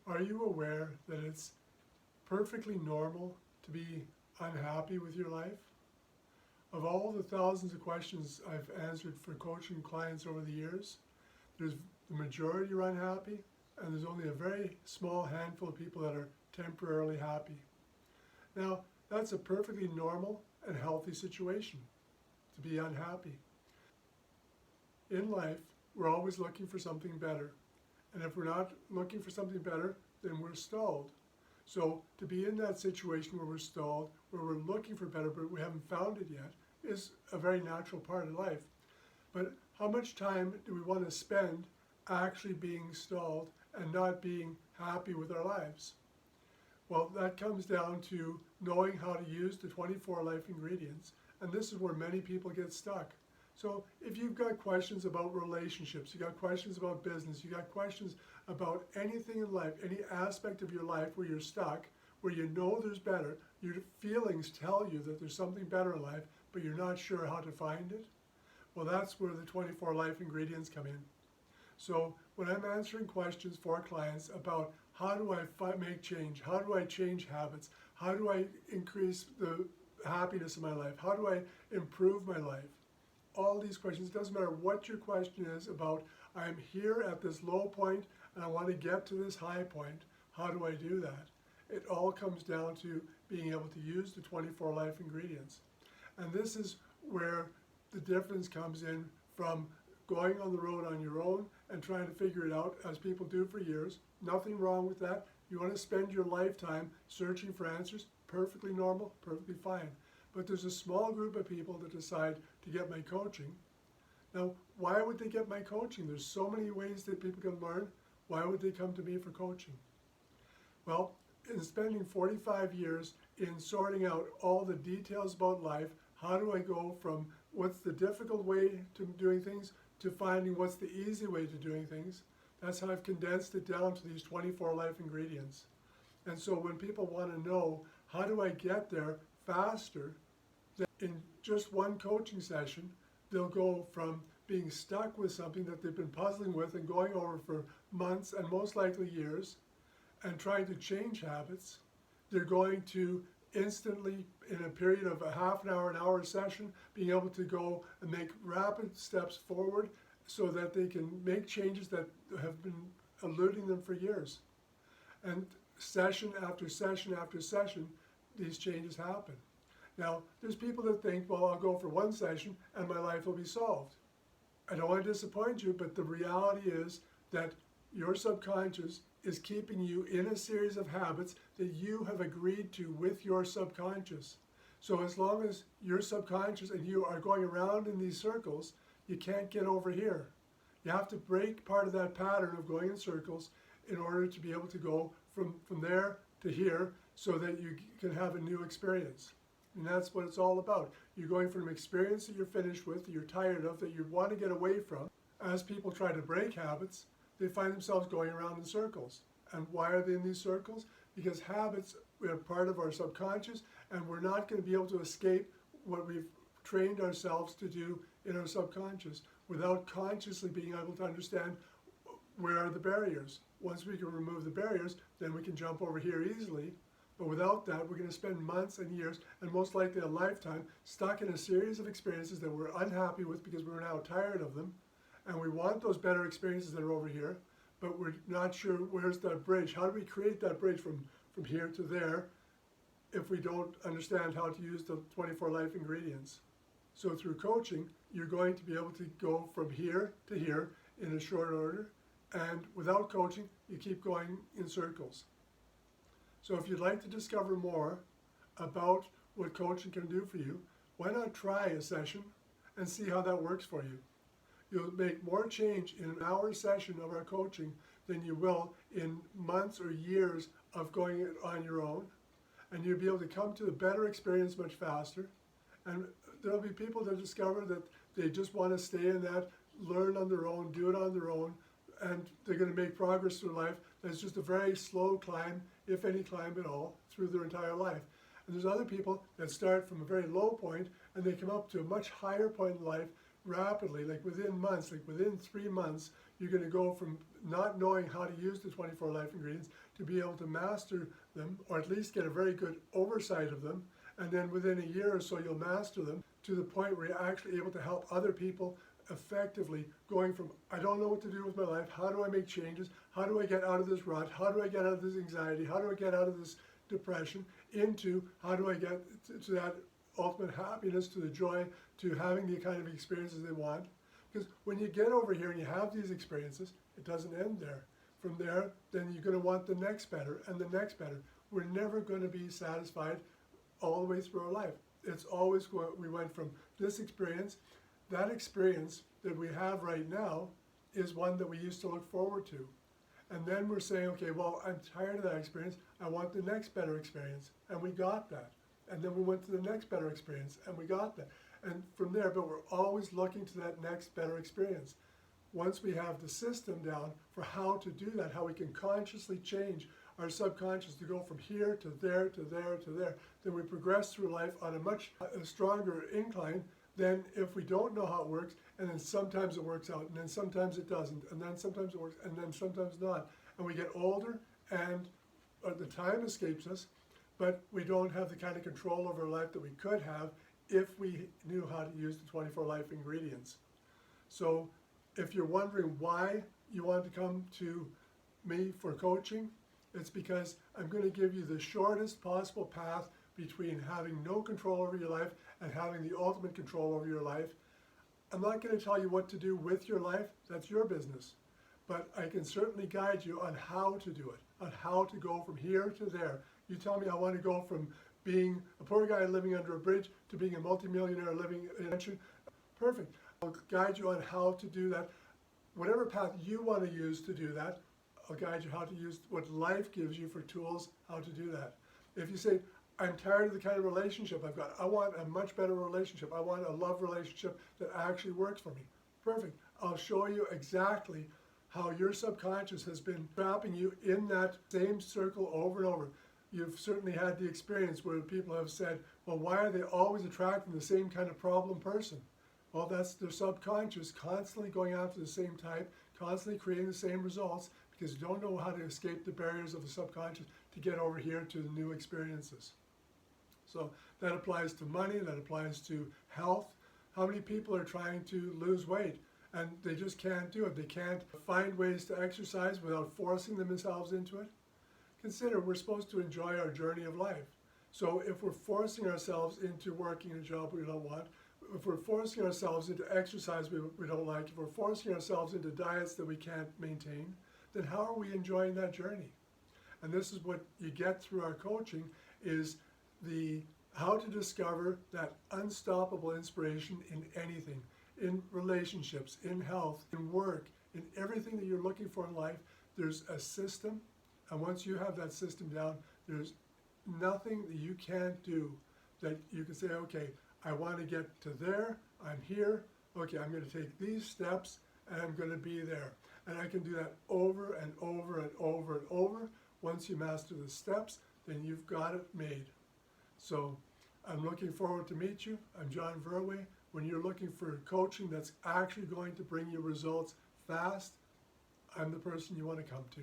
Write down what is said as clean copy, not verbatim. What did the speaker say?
Are you aware that it's perfectly normal to be unhappy with your life? Of all the thousands of questions I've answered for coaching clients over the years, there's the majority are unhappy, and there's only a very small handful of people that are temporarily happy. Now, that's a perfectly normal and healthy situation, to be unhappy. In life, we're always looking for something better. And if we're not looking for something better, then we're stalled. So to be in that situation where we're stalled, where we're looking for better, but we haven't found it yet, is a very natural part of life. But how much time do we want to spend actually being stalled and not being happy with our lives? Well, that comes down to knowing how to use the 24 life ingredients. And this is where many people get stuck. So if you've got questions about relationships, you got questions about business, you got questions about anything in life, any aspect of your life where you're stuck, where you know there's better, your feelings tell you that there's something better in life, but you're not sure how to find it, well, that's where the 24 life ingredients come in. So when I'm answering questions for clients about how do I make change, how do I change habits, how do I increase the happiness in my life, how do I improve my life, all these questions, it doesn't matter what your question is about, I'm here at this low point and I want to get to this high point, how do I do that? It all comes down to being able to use the 24 life ingredients. And this is where the difference comes in from going on the road on your own and trying to figure it out, as people do for years. Nothing wrong with that. You want to spend your lifetime searching for answers, perfectly normal, perfectly fine. But there's a small group of people that decide to get my coaching. Now, why would they get my coaching? There's so many ways that people can learn. Why would they come to me for coaching? Well, in spending 45 years in sorting out all the details about life, how do I go from what's the difficult way to doing things to finding what's the easy way to doing things, that's how I've condensed it down to these 24 life ingredients. And so when people want to know, how do I get there faster, in just one coaching session, they'll go from being stuck with something that they've been puzzling with and going over for months and most likely years and trying to change habits. They're going to instantly, in a period of a half an hour session, being able to go and make rapid steps forward so that they can make changes that have been eluding them for years. And session after session after session, these changes happen. Now, there's people that think, well, I'll go for one session and my life will be solved. I don't want to disappoint you, but the reality is that your subconscious is keeping you in a series of habits that you have agreed to with your subconscious. So as long as your subconscious and you are going around in these circles, you can't get over here. You have to break part of that pattern of going in circles in order to be able to go from there to here so that you can have a new experience. And that's what it's all about. You're going from an experience that you're finished with, that you're tired of, that you want to get away from. As people try to break habits, they find themselves going around in circles. And why are they in these circles? Because habits are part of our subconscious, and we're not going to be able to escape what we've trained ourselves to do in our subconscious without consciously being able to understand where are the barriers. Once we can remove the barriers, then we can jump over here easily. But without that, we're going to spend months and years, and most likely a lifetime, stuck in a series of experiences that we're unhappy with because we're now tired of them. And we want those better experiences that are over here, but we're not sure where's that bridge. How do we create that bridge from here to there if we don't understand how to use the 24 life ingredients? So through coaching, you're going to be able to go from here to here in a short order, and without coaching, you keep going in circles. So if you'd like to discover more about what coaching can do for you, why not try a session and see how that works for you? You'll make more change in an hour session of our coaching than you will in months or years of going it on your own. And you'll be able to come to a better experience much faster. And there'll be people that discover that they just want to stay in that, learn on their own, do it on their own, and they're going to make progress through life. That's just a very slow climb, if any climb at all, through their entire life. And there's other people that start from a very low point and they come up to a much higher point in life rapidly, like within months, like within 3 months, you're going to go from not knowing how to use the 24 life ingredients to be able to master them, or at least get a very good oversight of them. And then within a year or so, you'll master them to the point where you're actually able to help other people effectively, going from, I don't know what to do with my life, how do I make changes, how do I get out of this rut, how do I get out of this anxiety, how do I get out of this depression, into how do I get to that ultimate happiness, to the joy, to having the kind of experiences they want. Because when you get over here and you have these experiences, it doesn't end there. From there, then you're going to want the next better and the next better. We're never going to be satisfied all the way through our life. It's always going, we went from this experience, that experience that we have right now is one that we used to look forward to. And then we're saying, okay, well, I'm tired of that experience. I want the next better experience. And we got that. And then we went to the next better experience and we got that. And from there, but we're always looking to that next better experience. Once we have the system down for how to do that, how we can consciously change our subconscious to go from here to there, to there, to there, then we progress through life on a much stronger incline than if we don't know how it works, and then sometimes it works out, and then sometimes it doesn't, and then sometimes it works, and then sometimes not. And we get older, and the time escapes us, but we don't have the kind of control over our life that we could have if we knew how to use the 24 life ingredients. So if you're wondering why you want to come to me for coaching, it's because I'm going to give you the shortest possible path between having no control over your life and having the ultimate control over your life. I'm not going to tell you what to do with your life, that's your business. But I can certainly guide you on how to do it, on how to go from here to there. You tell me I want to go from being a poor guy living under a bridge to being a multimillionaire living in a mansion. Perfect. I'll guide you on how to do that. Whatever path you want to use to do that, I'll guide you how to use what life gives you for tools, how to do that. If you say, I'm tired of the kind of relationship I've got, I want a much better relationship, I want a love relationship that actually works for me. Perfect. I'll show you exactly how your subconscious has been trapping you in that same circle over and over. You've certainly had the experience where people have said, well, why are they always attracting the same kind of problem person? Well, that's their subconscious constantly going after the same type, constantly creating the same results, because you don't know how to escape the barriers of the subconscious to get over here to the new experiences. So that applies to money, that applies to health. How many people are trying to lose weight and they just can't do it? They can't find ways to exercise without forcing themselves into it. Consider, we're supposed to enjoy our journey of life. So if we're forcing ourselves into working a job we don't want, if we're forcing ourselves into exercise we don't like, if we're forcing ourselves into diets that we can't maintain, then how are we enjoying that journey? And this is what you get through our coaching, is the how to discover that unstoppable inspiration in anything, in relationships, in health, in work, in everything that you're looking for in life. There's a system, and once you have that system down, there's nothing that you can't do that you can say, okay, I want to get to there, I'm here, okay, I'm going to take these steps and I'm going to be there. And I can do that over and over and over and over. Once you master the steps, then you've got it made. So I'm looking forward to meet you. I'm John Verwey. When you're looking for coaching that's actually going to bring you results fast, I'm the person you want to come to.